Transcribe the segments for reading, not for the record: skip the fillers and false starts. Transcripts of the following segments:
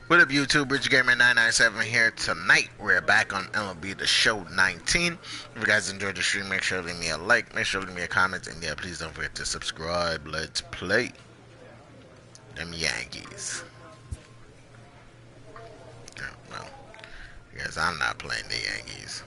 What up, YouTube? richardminto997 here. Tonight, we're back on MLB The Show 19. If you guys enjoyed the stream, make sure to leave me a like, make sure to leave me a comment, and yeah, please don't forget to subscribe. Let's play them Yankees. Oh, well, I guess I'm not playing the Yankees.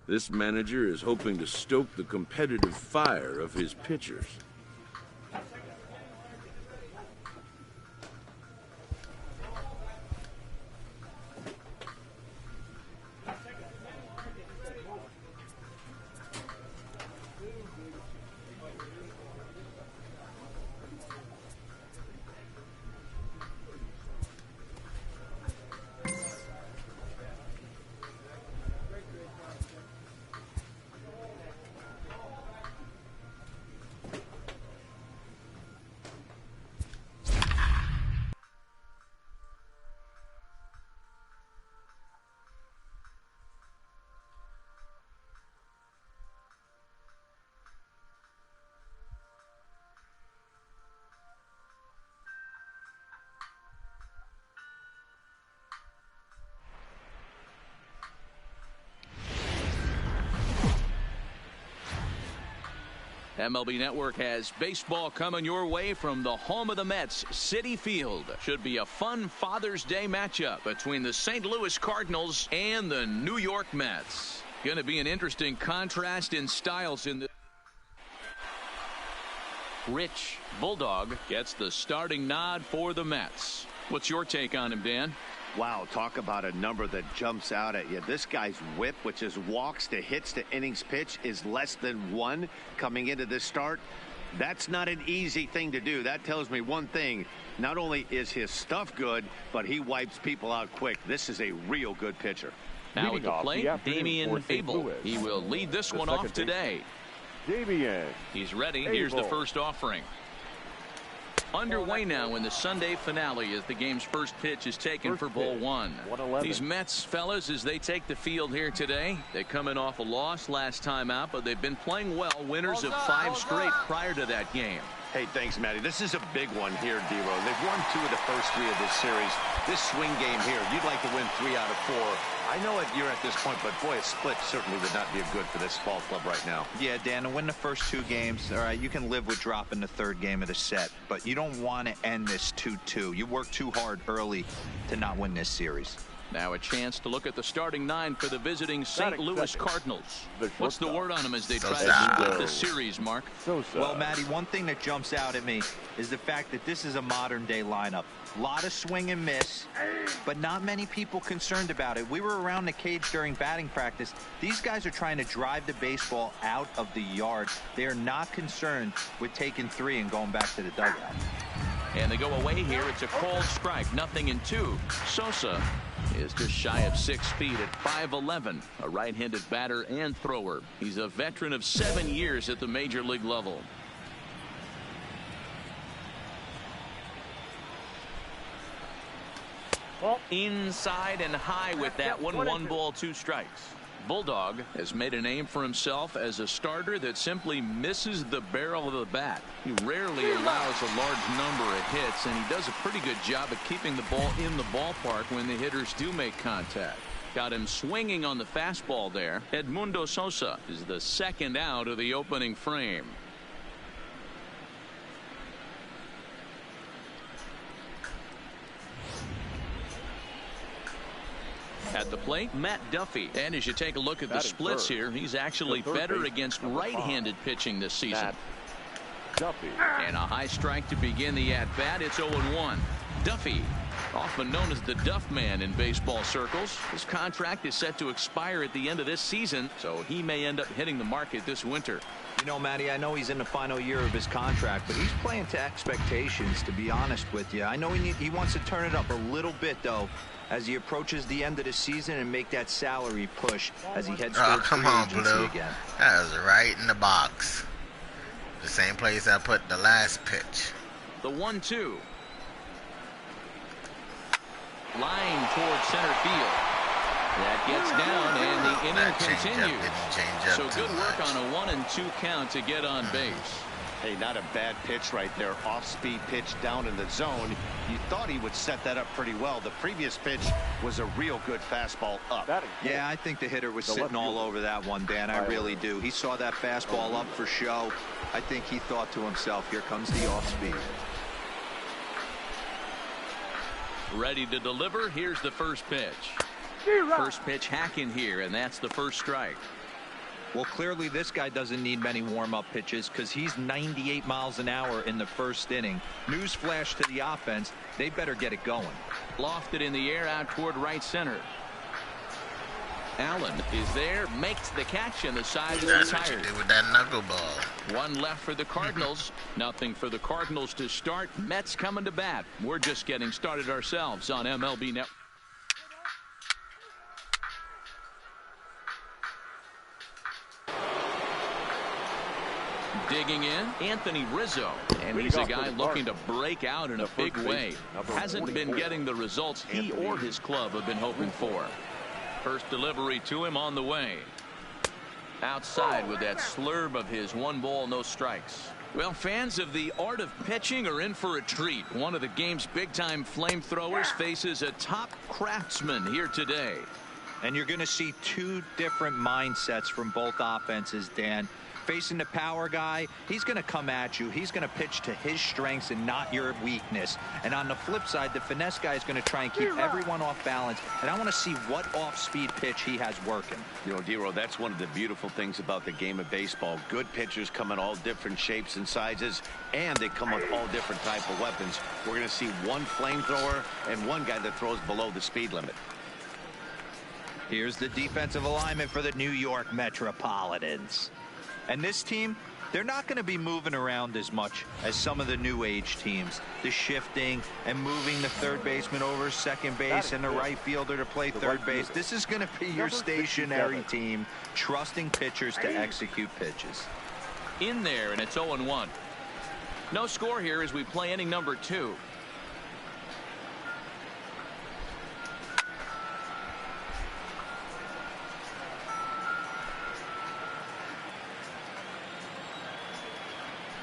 This manager is hoping to stoke the competitive fire of his pitchers. MLB Network has baseball coming your way from the home of the Mets, Citi Field. Should be a fun Father's Day matchup between the St. Louis Cardinals and the New York Mets. Going to be an interesting contrast in styles in the Rich Bulldog gets the starting nod for the Mets. What's your take on him, Dan? Wow, talk about a number that jumps out at you. This guy's whip, which is walks to hits to innings pitch, is less than 1 coming into this start. That's not an easy thing to do. That tells me one thing. Not only is his stuff good, but he wipes people out quick. This is a real good pitcher. Now at the plate, Damian Abel. He will lead this one off today. He's ready. Here's the first offering. Underway now in the Sunday finale as the game's first pitch is taken for ball 1. These Mets fellas, as they take the field here today, they come in off a loss last time out, but they've been playing well. Winners of 5 straight prior to that game. Hey, thanks, Matty. This is a big one here, D-Row. They've won 2 of the first 3 of this series. This swing game here, you'd like to win 3 out of 4. I know you're at this point, but boy, a split certainly would not be good for this ball club right now. Yeah, Dan, to win the first 2 games, all right, you can live with dropping the 3rd game of the set, but you don't want to end this 2-2. You work too hard early to not win this series. Now a chance to look at the starting 9 for the visiting St. Louis Cardinals. What's the word on them as they try to split the series, Mark? Well, Matty, one thing that jumps out at me is the fact that this is a modern-day lineup. A lot of swing and miss, but not many people concerned about it. We were around the cage during batting practice. These guys are trying to drive the baseball out of the yard. They are not concerned with taking 3 and going back to the dugout. And they go away here. It's a called strike, 0-2. Sosa is just shy of 6 feet at 5'11", a right-handed batter and thrower. He's a veteran of 7 years at the major league level. Inside and high with that one. 1 ball, 2 strikes. Bulldog has made a name for himself as a starter that simply misses the barrel of the bat. He rarely allows a large number of hits, and he does a pretty good job of keeping the ball in the ballpark when the hitters do make contact. Got him swinging on the fastball there. Edmundo Sosa is the 2nd out of the opening frame. At the plate, Matt Duffy. And as you take a look at the splits here, he's actually better against right-handed pitching this season. And a high strike to begin the at-bat. It's 0-1. Duffy Often known as the Duff Man in baseball circles, his contract is set to expire at the end of this season, so he may end up hitting the market this winter. You know, Matty, I know he's in the final year of his contract, but he's playing to expectations, to be honest with you. I know he wants to turn it up a little bit, though, as he approaches the end of the season and make that salary push as he heads towards free agency again. That was right in the box. The same place I put the last pitch. The 1-2. Line towards center field. That gets down, and the inning continues. So good work on a 1-2 count to get on base. Hey, not a bad pitch right there. Off-speed pitch down in the zone. You thought he would set that up pretty well. The previous pitch was a real good fastball up. Yeah, I think the hitter was sitting all over that one, Dan. I really do. He saw that fastball up for show. I think he thought to himself, here comes the off-speed. Ready to deliver. Here's the first pitch. First pitch hacking here, and that's the first strike. Well, clearly this guy doesn't need many warm-up pitches because he's 98 miles an hour in the first inning. Newsflash to the offense, they better get it going. Lofted in the air out toward right center. Allen is there, makes the catch, and the side is retired. That's what you did with that knuckleball. One left for the Cardinals. Nothing for the Cardinals to start. Mets coming to bat. We're just getting started ourselves on MLB Network. Digging in, Anthony Rizzo, and he's a guy looking to break out in a big way. Hasn't been getting the results he or his club have been hoping for. First delivery to him on the way. Outside with that slurve of his. 1 ball, no strikes. Well, fans of the art of pitching are in for a treat. One of the game's big-time flamethrowers faces a top craftsman here today. And you're going to see 2 different mindsets from both offenses, Dan. Facing the power guy, he's going to come at you. He's going to pitch to his strengths and not your weakness. And on the flip side, the finesse guy is going to try and keep everyone off balance. And I want to see what off-speed pitch he has working. You know, D-Row, that's one of the beautiful things about the game of baseball. Good pitchers come in all different shapes and sizes, and they come with all different type of weapons. We're going to see one flamethrower and one guy that throws below the speed limit. Here's the defensive alignment for the New York Metropolitans. And this team, they're not going to be moving around as much as some of the new age teams. The shifting and moving the third baseman over second base and the right fielder to play third base. This is going to be your stationary team, trusting pitchers to execute pitches. In there, and it's 0-1. No score here as we play inning number 2.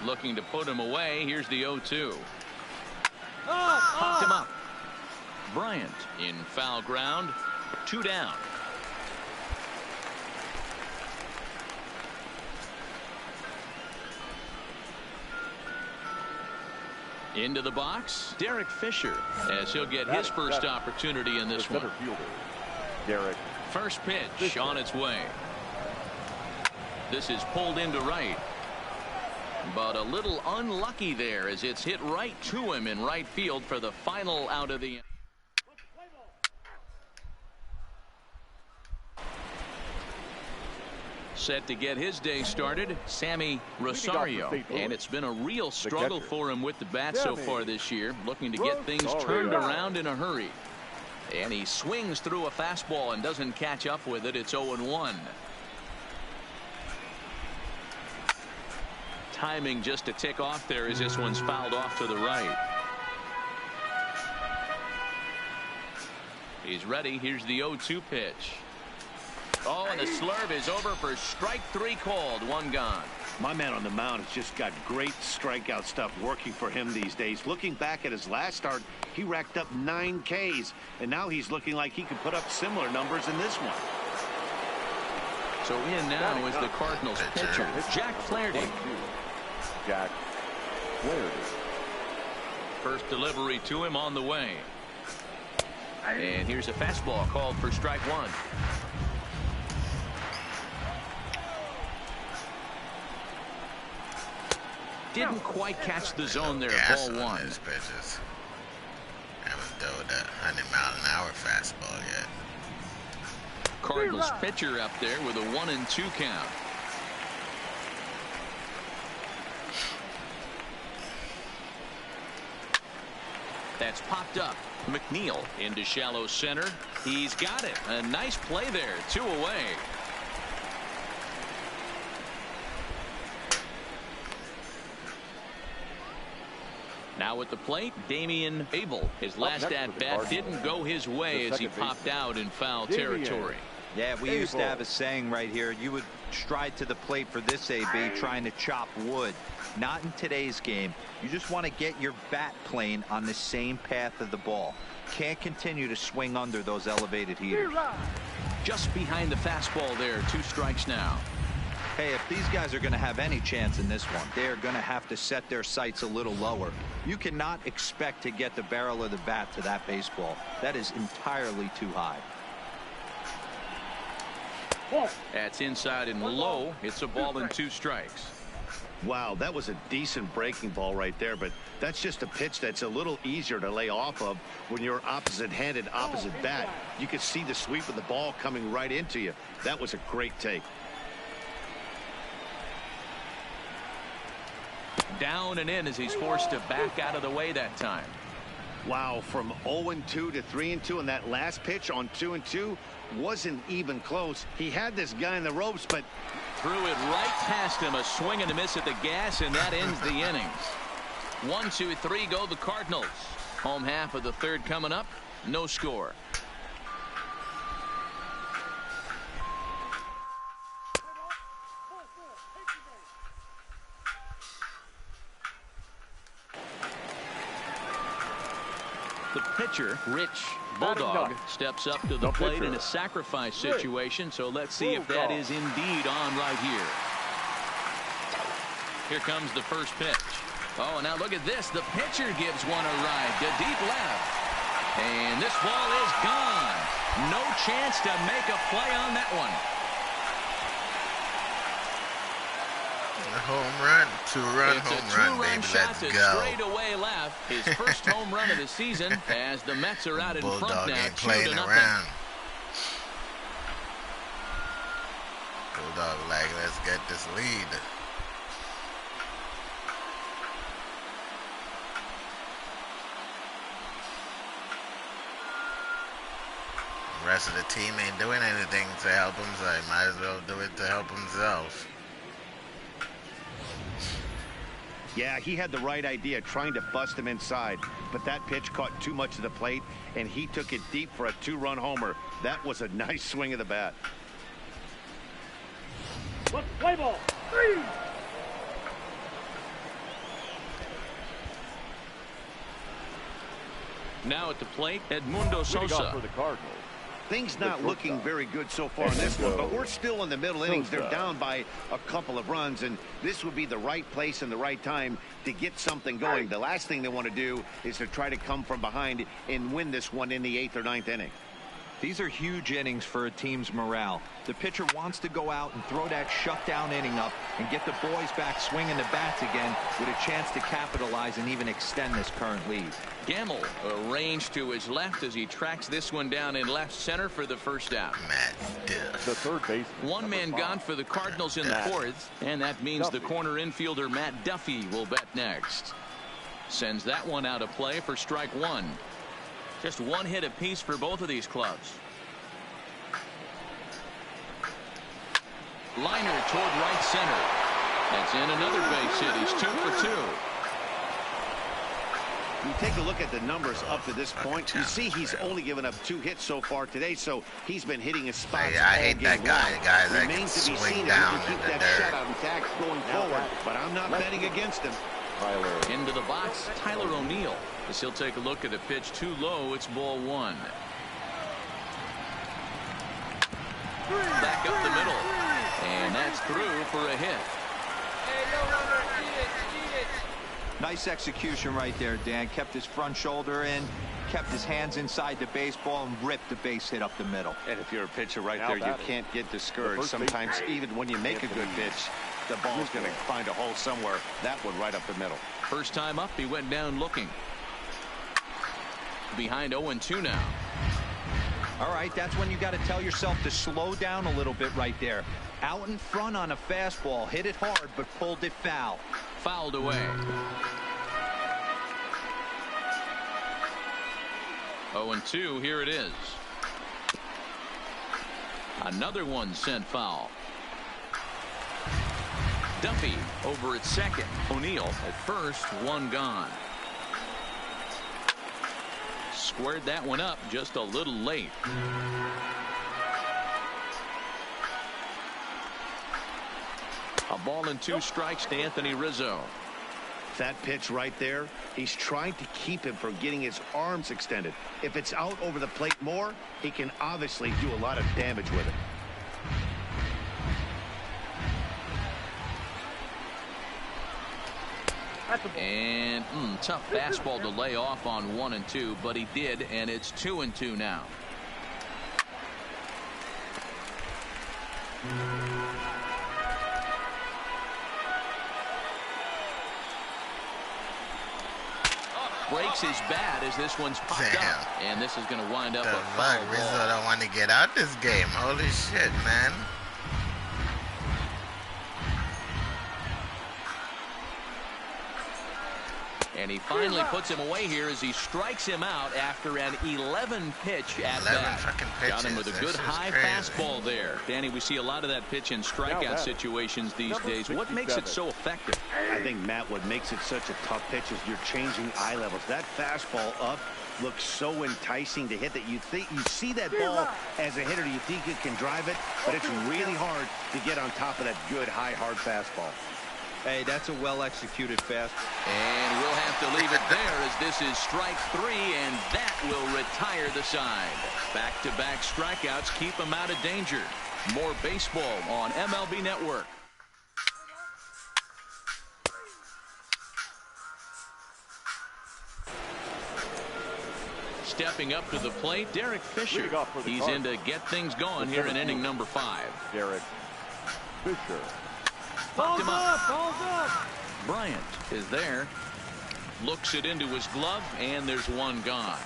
Looking to put him away. Here's the 0-2. Popped him up. Bryant in foul ground. 2 down. Into the box, Derek Fisher, as he'll get his first opportunity in this one. Derek. First pitch on its way. This is pulled into right. But a little unlucky there as it's hit right to him in right field for the final out of the. Set to get his day started, Sammy Rosario. And it's been a real struggle for him with the bat so far this year, looking to get things turned around in a hurry. And he swings through a fastball and doesn't catch up with it. It's 0-1. Timing just a tick off there as this one's fouled off to the right. He's ready. Here's the 0-2 pitch. Oh, and the slurve is over for strike 3 called. 1 gone. My man on the mound has just got great strikeout stuff working for him these days. Looking back at his last start, he racked up 9 Ks, and now he's looking like he could put up similar numbers in this one. So in now is the Cardinals pitcher, Jack Flaherty. Jack Flaherty. First delivery to him on the way. And here's a fastball called for strike 1. Didn't quite catch the zone there. Ball 1. His pitches. That was throw the 100-mile-an-hour fastball yet. Cardinals pitcher up there with a 1-2 count. That's popped up. McNeil into shallow center. He's got it. A nice play there. 2 away. Now at the plate, Damian Abel. His last at-bat didn't go his way as he popped out in foul territory. Yeah, we used to have a saying right here. You would stride to the plate for this AB trying to chop wood. Not in today's game. You just want to get your bat plane on the same path of the ball. Can't continue to swing under those elevated heaters. Just behind the fastball there. 2 strikes now. Hey, if these guys are going to have any chance in this one, they're going to have to set their sights a little lower. You cannot expect to get the barrel of the bat to that baseball. That is entirely too high. That's inside and low. It's a ball and 2 strikes. Wow, that was a decent breaking ball right there, but that's just a pitch that's a little easier to lay off of when you're opposite-handed, opposite bat. You could see the sweep of the ball coming right into you. That was a great take. Down and in as he's forced to back out of the way that time. Wow, from 0-2 to 3-2, and that last pitch on 2-2 wasn't even close. He had this guy in the ropes, but threw it right past him. A swing and a miss at the gas, and that ends the innings. 1, 2, 3 go the Cardinals. Home half of the 3rd coming up. No score. The pitcher, Rich Bulldog, steps up to the plate in a sacrifice situation, so let's see if that is indeed on right here. Here comes the first pitch. Oh, now look at this. The pitcher gives one a ride to deep left. And this ball is gone. No chance to make a play on that one. A home run, 2-run home run, baby. Let's go. Straight away left. His first home run of the season as the Mets are out in Bulldog front now. ain't playing 2-0. around. Bulldog like, let's get this lead. The rest of the team ain't doing anything to help him, so he might as well do it to help himself. yeah, he had the right idea, trying to bust him inside, but that pitch caught too much of the plate, and he took it deep for a 2-run homer. That was a nice swing of the bat. Let's play ball. 3. Now at the plate, Edmundo Sosa. For the Cardinals. Things not looking very good so far in this one, but we're still in the middle innings. They're down by a couple of runs, and this would be the right place and the right time to get something going. The last thing they want to do is to try to come from behind and win this one in the 8th or 9th inning. These are huge innings for a team's morale. The pitcher wants to go out and throw that shutdown inning up and get the boys back swinging the bats again with a chance to capitalize and even extend this current lead. Gamble arranged to his left as he tracks this one down in left center for the first out. The third baseman. One man gone for the Cardinals in the 4th, and that means the corner infielder Matt Duffy will bat next. Sends that one out of play for strike 1. Just one hit apiece for both of these clubs. Liner toward right center. That's in another base hit. He's 2 for 2. You take a look at the numbers up to this point. You see he's only given up 2 hits so far today, so he's been hitting his spots. Hey, I hate that guy, guys. That can Remains to be swing seen down if he in can keep the that dirt. shutout intact going forward, but I'm not betting against him. Into the box, Tyler O'Neill. As he'll take a look at a pitch too low, it's ball 1. Back up the middle. And that's through for a hit. Nice execution right there, Dan. Kept his front shoulder in, kept his hands inside the baseball, and ripped the base hit up the middle. And if you're a pitcher right there, you can't get discouraged. Sometimes even when you make a good pitch, the ball's going to find a hole somewhere. That one right up the middle. First time up, he went down looking. Behind 0-2 now. All right, that's when you got to tell yourself to slow down a little bit right there. Out in front on a fastball, hit it hard, but pulled it foul. Fouled away. 0-2, here it is. Another one sent foul. Duffy over at second. O'Neill at first, one gone. Squared that one up just a little late. A ball and 2 strikes to Anthony Rizzo. That pitch right there, he's trying to keep him from getting his arms extended. If it's out over the plate more, he can obviously do a lot of damage with it. And tough fastball to lay off on 1-2, but he did, and it's 2-2 now. Breaks his bat as this one's popped up, and this is going to wind up a foul ball. Rizzo don't want to get out this game. Holy shit, man. And he finally puts him away here as he strikes him out after an 11-pitch at bat. Got him with a good high fastball there. Danny, we see a lot of that pitch in strikeout situations these days. What makes it so effective? I think, Matt, what makes it such a tough pitch is you're changing eye levels. That fastball up looks so enticing to hit that you see that ball as a hitter, you think you can drive it, but it's really hard to get on top of that good high hard fastball. Hey, that's a well-executed fastball. And we'll have to leave it there as this is strike 3, and that will retire the side. Back-to-back strikeouts keep him out of danger. More baseball on MLB Network. Stepping up to the plate, Derek Fisher. He's in to get things going here in inning number 5. Derek Fisher. Popped him up. Bryant is there. Looks it into his glove, and there's one gone.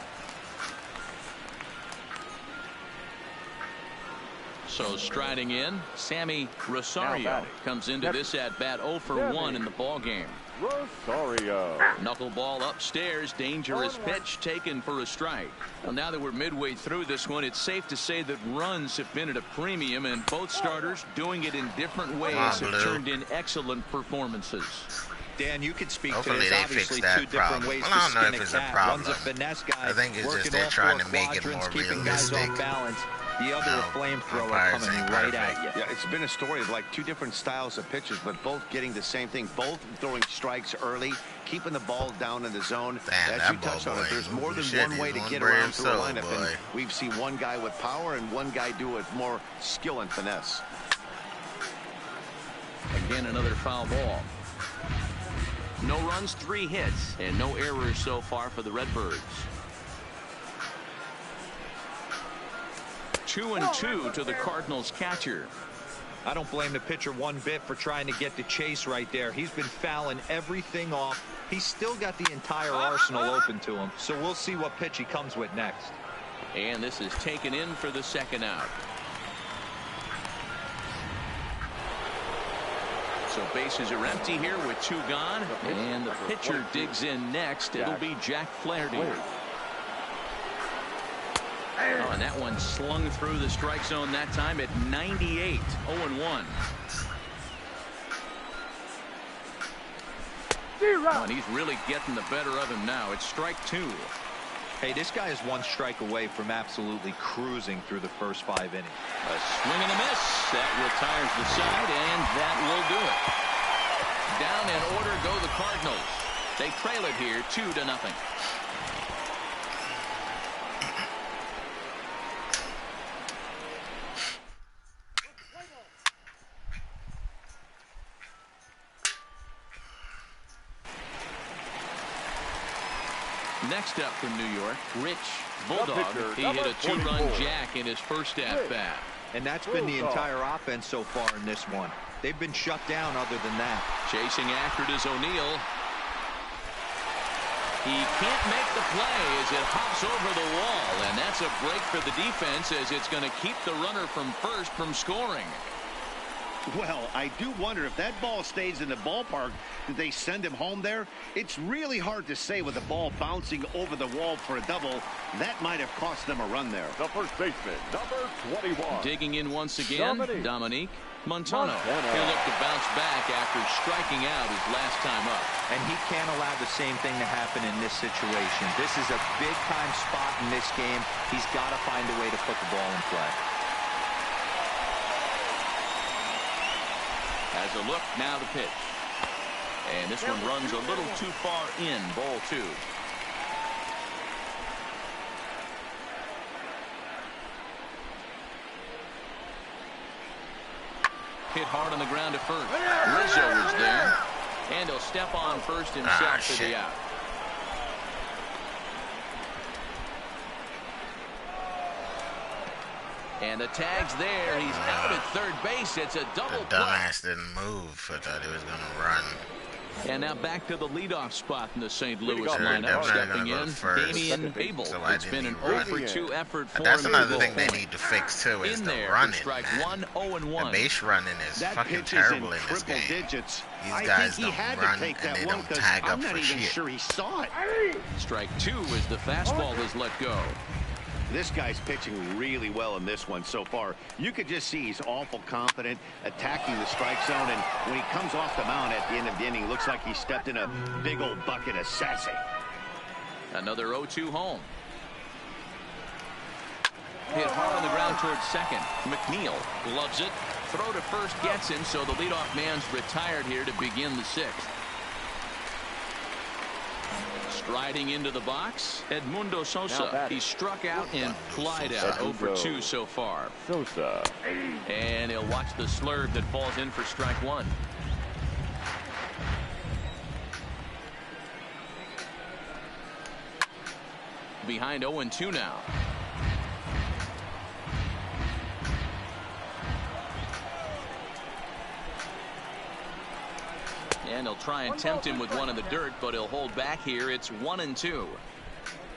So striding in, Sammy Rosario comes into this at bat 0 for 1 in the ball game. Rosario. Knuckleball upstairs, dangerous pitch taken for a strike. Well, now that we're midway through this one, it's safe to say that runs have been at a premium, and both starters doing it in different ways have turned in excellent performances. Dan, you could speak Hopefully to this. Obviously, two different ways to skin a cat. One's a finesse guy, I think it's just working they're all trying 4 to make it more quadrants, keeping guys realistic. off balance. The other a flamethrower coming right at you. Yeah, it's been a story of like 2 different styles of pitches, but both getting the same thing. Both throwing strikes early, keeping the ball down in the zone. Damn, as you touched on it, there's more than one way to get around through a lineup. And we've seen one guy with power and one guy do it more skill and finesse. Again, another foul ball. No runs, 3 hits, and no errors so far for the Redbirds. 2-2 to the Cardinals catcher. I don't blame the pitcher one bit for trying to get the chase right there. He's been fouling everything off. He's still got the entire arsenal open to him. So we'll see what pitch he comes with next. And this is taken in for the second out. So bases are empty here with 2 gone. And the pitcher digs in next. It'll be Jack Flaherty. Oh, and that one slung through the strike zone that time at 98. 0-1. Oh, and he's really getting the better of him now. It's strike 2. Hey, this guy is 1 strike away from absolutely cruising through the first 5 innings. A swing and a miss. That retires the side, and that will do it. Down in order go the Cardinals. They trail it here 2-0. Next up from New York, Rich Bulldog. He hit a 2-run jack in his first at-bat. And that's been the entire offense so far in this one. They've been shut down other than that. Chasing after it is O'Neill. He can't make the play as it hops over the wall, and that's a break for the defense as it's going to keep the runner from first from scoring. Well, I do wonder if that ball stays in the ballpark, did they send him home there? It's really hard to say with the ball bouncing over the wall for a double. That might have cost them a run there. The first baseman, number 21. Digging in once again, Dominique Montano. Montano. He'll look to bounce back after striking out his last time up. And he can't allow the same thing to happen in this situation. This is a big-time spot in this game. He's got to find a way to put the ball in play. As a look, now the pitch. And this one runs a little too far in, ball 2. Hit hard on the ground to first. Rizzo is there. And he'll step on first himself for the out. And the tag's there. He's out at third base. It's a double play. Dumbass didn't move. I thought he was going to run. And now back to the leadoff spot in the St. Louis Sure, lineup. Stepping go in, first. Damian Abel. So It's been an run. 0-for-2 effort for That's him. another thing they need to fix too is In the there, running. strike Man. 1, 0-1. The base running is That fucking pitch is terrible in in this triple game. digits. These I guys think he don't had run to take and that they one don't because tag I'm up not for even shit. sure he saw it. Strike 2 as the fastball is let go. This guy's pitching really well in this one so far. You could just see he's awful confident, attacking the strike zone, and when he comes off the mound at the end of the inning, looks like he stepped in a big old bucket of sassy. Another 0-2 home. Hit hard on the ground towards second. McNeil gloves it. Throw to first gets him, so the leadoff man's retired here to begin the 6th. Striding into the box, Edmundo Sosa. He struck out and flied out. 0-for-2 so far. Sosa. And he'll watch the slurve that falls in for strike 1. Behind 0-2 now. And he'll try and tempt him with one in the dirt, but he'll hold back here. It's 1-2.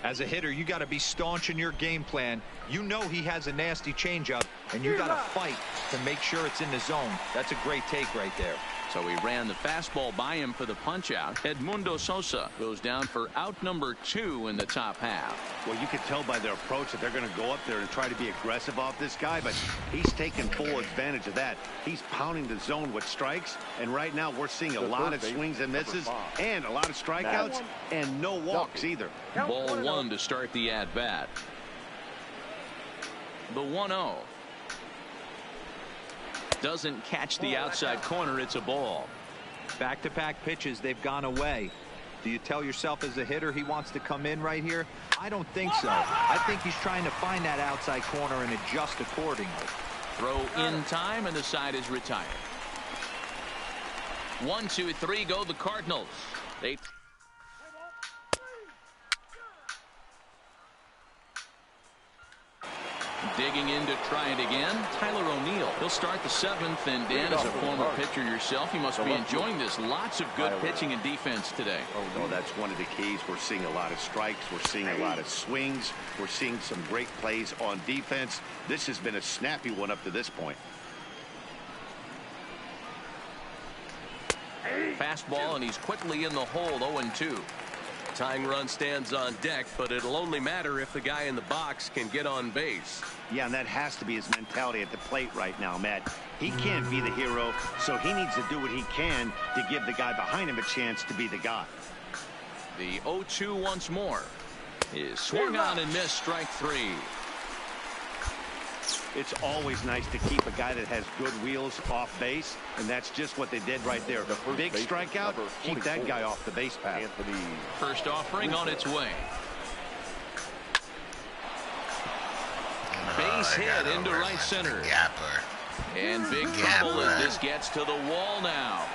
As a hitter, you got to be staunch in your game plan. You know he has a nasty changeup, and you got to fight to make sure it's in the zone. That's a great take right there. So he ran the fastball by him for the punch out. Edmundo Sosa goes down for out number 2 in the top half. Well, you can tell by their approach that they're going to go up there and try to be aggressive off this guy, but he's taking full advantage of that. He's pounding the zone with strikes, and right now we're seeing a lot of swings and misses and a lot of strikeouts and no walks either. Ball 1 to start the at-bat. The 1-0. Doesn't catch the outside corner. It's a ball. Back-to-back pitches, they've gone away. Do you tell yourself as a hitter he wants to come in right here? I don't think so. I think he's trying to find that outside corner and adjust accordingly. Throw in time, and the side is retired. 1, 2, 3 go the Cardinals. They digging in to try it again. Tyler O'Neill. He'll start the 7th, and Dan, as a former pitcher yourself, you must be enjoying this. Lots of good pitching and defense today. Oh, no, that's one of the keys. We're seeing a lot of strikes. We're seeing a lot of swings. We're seeing some great plays on defense. This has been a snappy one up to this point. Fastball, and he's quickly in the hole. 0-2. Tying run stands on deck, but it'll only matter if the guy in the box can get on base. Yeah, and that has to be his mentality at the plate right now, Matt. He can't be the hero, so he needs to do what he can to give the guy behind him a chance to be the guy. The 0-2 once more is swung on and missed. Strike 3. It's always nice to keep a guy that has good wheels off base, and that's just what they did right there. Big strikeout, keep that guy off the base path. First offering on its way. Base hit into right center. Gapper. And big trouble as this gets to the wall now.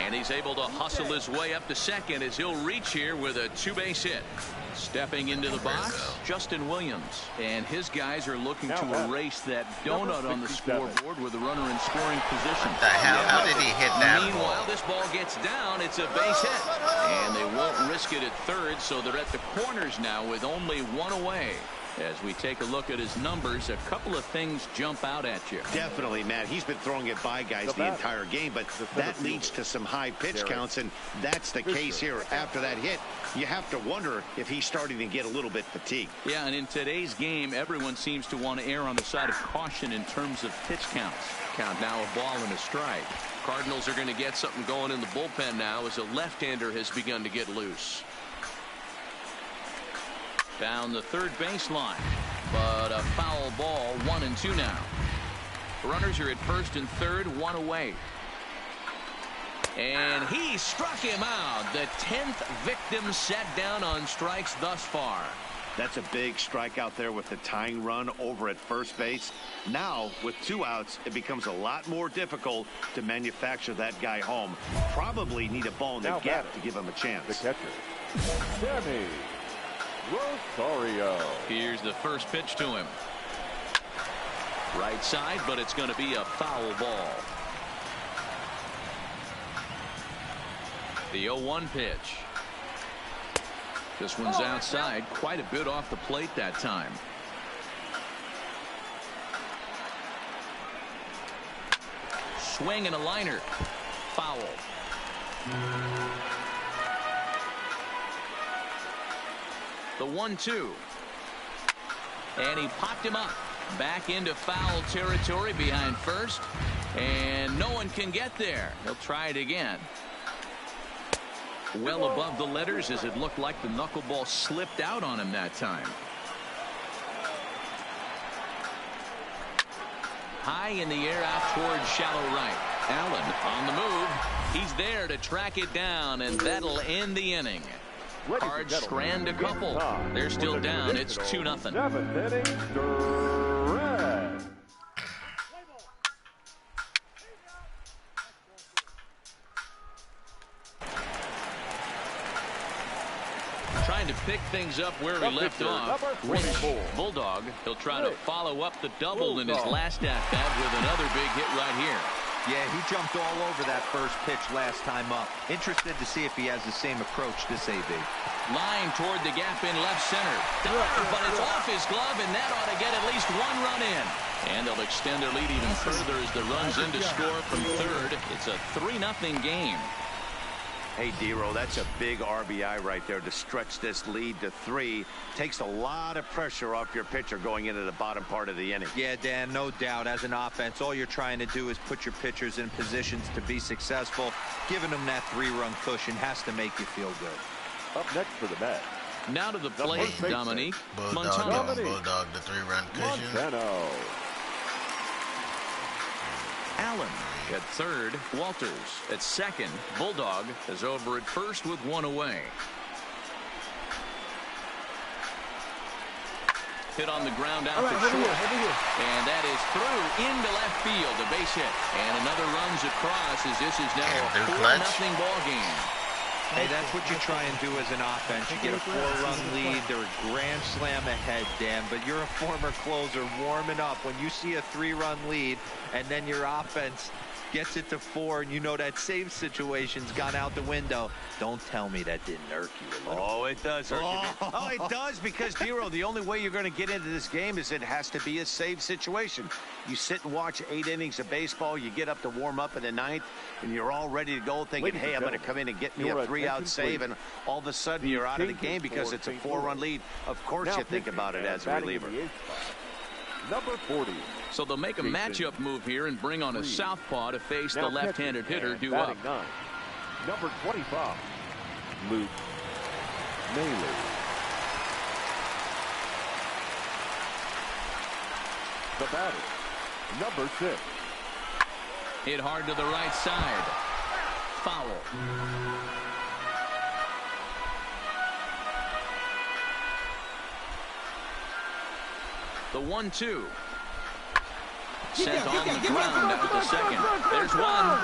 And he's able to hustle his way up to second as he'll reach here with a 2-base hit. Stepping into the box, Justin Williams. And his guys are looking to erase that donut on the scoreboard with a runner in scoring position. What the hell? How did he hit that Meanwhile, ball? this ball gets down. It's a base hit. And they won't risk it at third, so they're at the corners now with only one away. As we take a look at his numbers, a couple of things jump out at you. Definitely, Matt. He's been throwing it by guys the entire game, but that leads to some high pitch counts, and that's the case here. After that hit, you have to wonder if he's starting to get a little bit fatigued. Yeah, and in today's game, everyone seems to want to err on the side of caution in terms of pitch counts. Count now a ball and a strike. Cardinals are going to get something going in the bullpen now as a left-hander has begun to get loose. Down the third baseline, but a foul ball, 1-2 now. Runners are at first and third, one away. And he struck him out. The 10th victim set down on strikes thus far. That's a big strikeout there with the tying run over at first base. Now, with 2 outs, it becomes a lot more difficult to manufacture that guy home. Probably need a ball in the gap to give him a chance. The catcher, Sammy Rosario. Here's the first pitch to him. Right side, but it's going to be a foul ball. The 0-1 pitch. This one's outside, quite a bit off the plate that time. Swing and a liner. Foul. The 1-2. And he popped him up. Back into foul territory behind first. And no one can get there. He'll try it again. Well above the letters as it looked like the knuckleball slipped out on him that time. High in the air out towards shallow right. Allen on the move. He's there to track it down, and that'll end the inning. Cards strand a couple. They're still down. It's 2-0. 7th inning, Durant. Trying to pick things up where he left off. Bulldog. He'll try to follow up the double in his last at-bat with another big hit right here. Yeah, he jumped all over that first pitch last time up. Interested to see if he has the same approach this AB. Line toward the gap in left center. But it's off his glove, and that ought to get at least 1 run in. And they'll extend their lead even further as the runs in to score from third. It's a 3-0 game. Hey, D-Row, that's a big RBI right there to stretch this lead to 3. Takes a lot of pressure off your pitcher going into the bottom part of the inning. Yeah, Dan, no doubt. As an offense, all you're trying to do is put your pitchers in positions to be successful. Giving them that 3-run cushion has to make you feel good. Up next for the bat. Now to the plate, Dominique Montano. Bulldog, the 3-run cushion. Montano. Allen at third. Walters at second. Bulldog is over at first with 1 away. Hit on the ground out to short. And that is through into left field. A base hit. And another runs across as this is now a 4-0 ball game. Hey, that's what you try and do as an offense. You get a 4-run lead. They're a grand slam ahead, Dan. But you're a former closer warming up. When you see a 3-run lead and then your offense gets it to 4 and you know that save situation's gone out the window, don't tell me that didn't irk you a little. Oh, it does irk you. Oh, it does, because, D-Row, the only way you're going to get into this game is it has to be a save situation. You sit and watch 8 innings of baseball, you get up to warm up in the 9th, and you're all ready to go thinking, hey, I'm going to come in and get me a 3-out save, and all of a sudden you're out of the game because it's a 4-run lead. Of course you think about it as a reliever. Number 40. So they'll make a matchup move here and bring on a southpaw to face the left-handed hitter due up. Number 25, Luke Maylor. The batter, number 6. Hit hard to the right side. Foul. The 1-2. Sent on the ground out to second. There's one.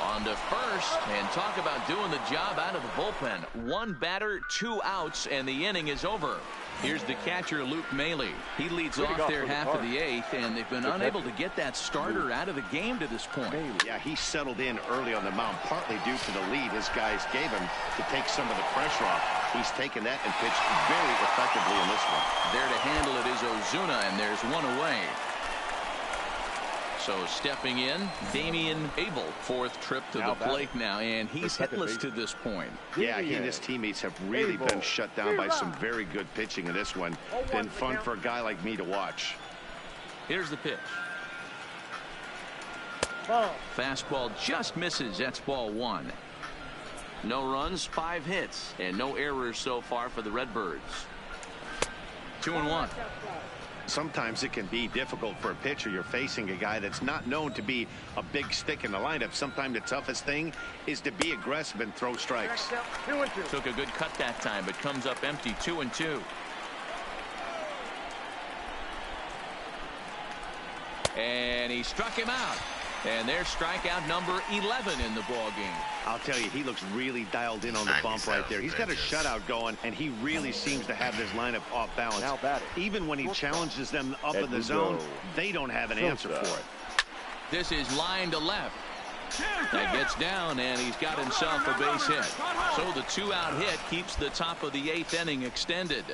On to first, and talk about doing the job out of the bullpen. One batter, 2 outs, and the inning is over. Here's the catcher, Luke Maley. He leads off their half of the 8th, and they've been unable to get that starter out of the game to this point. Yeah, he settled in early on the mound, partly due to the lead his guys gave him to take some of the pressure off. He's taken that and pitched very effectively in this one. There to handle it is Ozuna, and there's one away. So stepping in, Damian Abel, 4th trip to the plate now, and he's hitless to this point. Yeah, he and his teammates have really been shut down by some very good pitching in this one. Been fun for a guy like me to watch. Here's the pitch. Fastball just misses. That's ball 1. No runs, 5 hits, and no errors so far for the Redbirds. 2-1. Sometimes it can be difficult for a pitcher. You're facing a guy that's not known to be a big stick in the lineup. Sometimes the toughest thing is to be aggressive and throw strikes. Took a good cut that time, but comes up empty. 2-2. And he struck him out. And there's strikeout number 11 in the ball game. I'll tell you, he looks really dialed in on the bump right there. He's got a shutout going, and he really seems to have this lineup off balance. Even when he challenges them up in the zone, they don't have an answer for it. This is line to left. That gets down, and he's got himself a base hit. So the 2-out hit keeps the top of the 8th inning extended.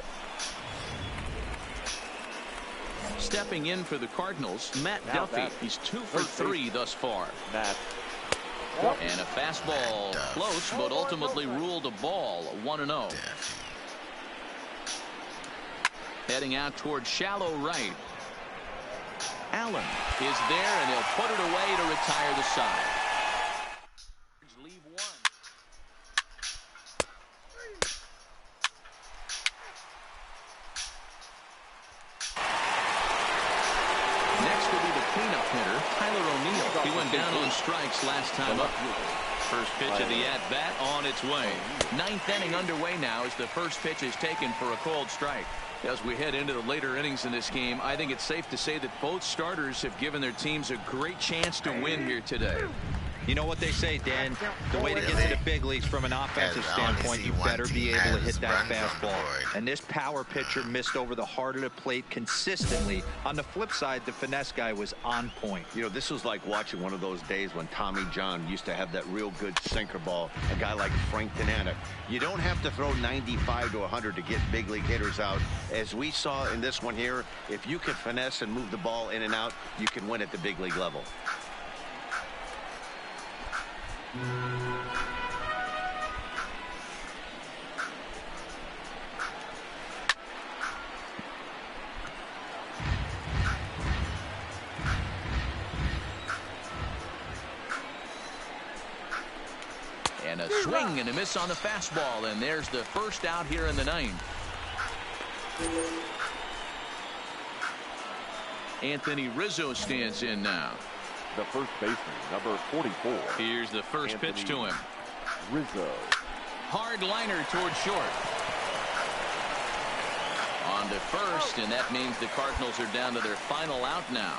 Stepping in for the Cardinals, Matt Duffy. He's 2 for 3 thus far. And a fastball close, but ultimately ruled a ball. 1-0. Heading out toward shallow right. Allen is there, and he'll put it away to retire the side. Leave 1. Next will be the cleanup hitter, Tyler O'Neill. He went down on strikes last time up. First pitch of the at-bat on its way. 9th inning underway now as the first pitch is taken for a called strike. As we head into the later innings in this game, I think it's safe to say that both starters have given their teams a great chance to win here today. You know what they say, Dan? The way to get to the big leagues from an offensive standpoint, you better be able to hit that fastball. And this power pitcher missed over the heart of the plate consistently. On the flip side, the finesse guy was on point. You know, this was like watching one of those days when Tommy John used to have that real good sinker ball. A guy like Frank Tanana. You don't have to throw 95 to 100 to get big league hitters out. As we saw in this one here, if you can finesse and move the ball in and out, you can win at the big league level. And a swing and a miss on the fastball, and there's the first out here in the 9th. Anthony Rizzo stands in now. The first baseman, number 44. Here's the first pitch to him. Rizzo. Hard liner toward short. On to first, and that means the Cardinals are down to their final out now.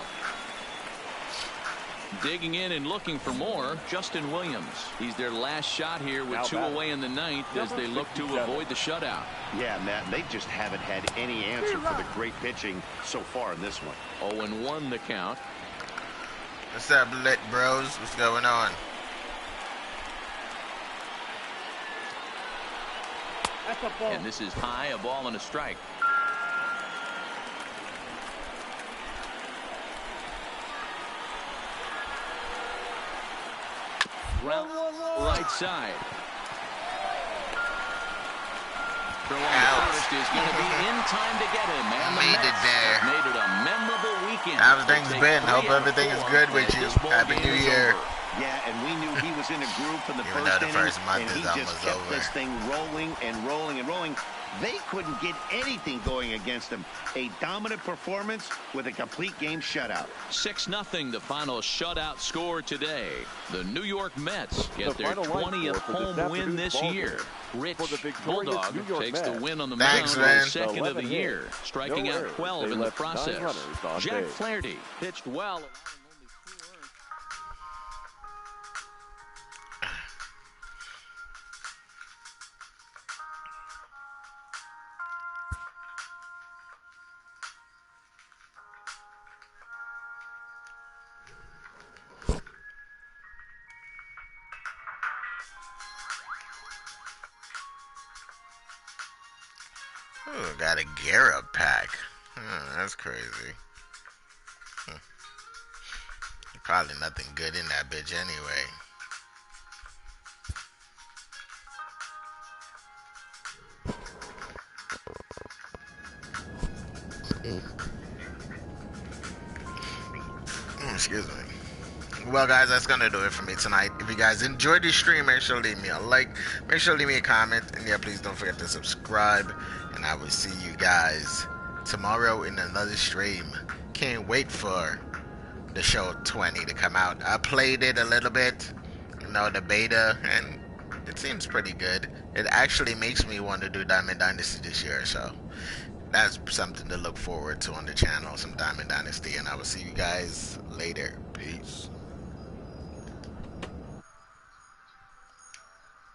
Digging in and looking for more, Justin Williams. He's their last shot here with 2 away in the 9th as they look to avoid the shutout. Yeah, Matt, they just haven't had any answer for the great pitching so far in this one. 0-1 the count. What's up, lit bros? What's going on? And this is high, a ball and a strike. Right side. Throwing the first is going to be in time to get him. And the Made it there. Made it a memorable weekend. How's things been? Hope everything is good with you. Happy New Year. Yeah, and we knew he was in a groove from the Even first though the inning, first month and he is just almost kept over. this thing rolling and rolling and rolling. They couldn't get anything going against him. A dominant performance with a complete game shutout. 6-0 the final shutout score today. The New York Mets get their final line 20th score for this home win afternoon's this ball year. game. Rich For the victorious Bulldog New York takes the Mets. win on the Thanks, mound, man. his second of the 11 year, hits. striking No out errors. 12 They in the left 9 process. runners on Jack base. Flaherty pitched well. got a Garrett pack. That's crazy. Probably nothing good in that bitch anyway. Excuse me. Well, guys, that's gonna do it for me tonight. If you guys enjoyed this stream, make sure to leave me a like, make sure to leave me a comment, and yeah, please don't forget to subscribe. And I will see you guys tomorrow in another stream. Can't wait for the show 20 to come out. I played it a little bit, you know, the beta, and it seems pretty good. It actually makes me want to do Diamond Dynasty this year, so that's something to look forward to on the channel, some Diamond Dynasty, and I will see you guys later. Peace.